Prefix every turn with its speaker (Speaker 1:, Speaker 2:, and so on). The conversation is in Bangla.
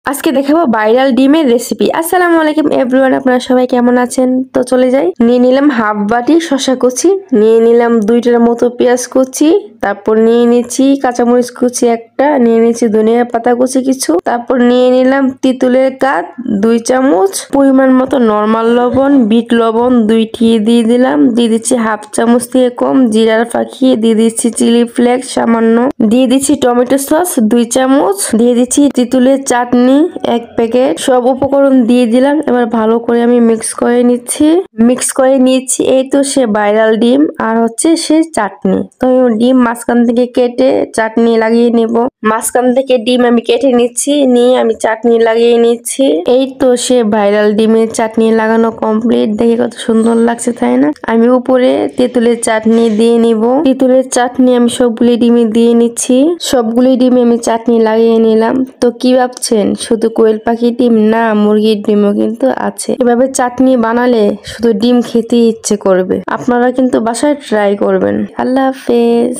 Speaker 1: আজকে দেখাবো ভাইরাল ডিমের রেসিপি। আসসালামু আলাইকুম এভরিওয়ান, আপনারা সবাই কেমন আছেন? তো চলে যাই। নিয়ে নিলাম হাফ বাটি শসা কুচি, নিয়ে নিলাম 2টার মতো পেঁয়াজ কুচি, তারপর নিয়ে নিচ্ছি কাঁচামরিচ কুচি একটা, নিয়ে নিচ্ছি ধনিয়া পাতা কুচি কিছু, তারপর নিয়ে নিলাম তেঁতুলের কাঠ 2 চামচ, পরিমাণ মতো নরমাল লবণ, বিট লবণ 2টি দিয়ে দিলাম, দিয়ে দিচ্ছি হাফ চামচ থেকে কম জিরার ফাঁকি, দিয়ে দিচ্ছি চিলি ফ্লেক্স সামান্য, দিয়ে দিচ্ছি টমেটো সস 2 চামচ, দিয়ে দিচ্ছি তেঁতুলের চাটনি 1 প্যাকেট। সব উপকরণ দিয়ে দিলাম। এবার ভালো করে আমি মিক্স করে নিচ্ছি। এই তো সে ভাইরাল ডিম আর হচ্ছে সে চাটনি। তো ডিম মাঝখান থেকে কেটে চাটনি লাগিয়ে নেব। মাঝখান থেকে ডিম আমি কেটে নিচ্ছি, নিয়ে আমি চাটনি লাগিয়ে নিচ্ছি। এই তো সে ভাইরাল ডিমের চাটনি লাগানো কমপ্লিট। দেখে কত সুন্দর লাগছে, তাই না? আমি উপরে তেঁতুলের চাটনি দিয়ে নিব। তেঁতুলের চাটনি আমি সবগুলি ডিমে দিয়ে নিচ্ছি। সবগুলি ডিমে আমি চাটনি লাগিয়ে নিলাম। তো কি ভাবছেন শুধু কোয়েল পাখির ডিম না, মুরগির ডিমও কিন্তু আছে। এভাবে চাটনি বানালে শুধু ডিম খেতে ইচ্ছে করবে। আপনারা কিন্তু বাসায় ট্রাই করবেন। আল্লাহ হাফেজ।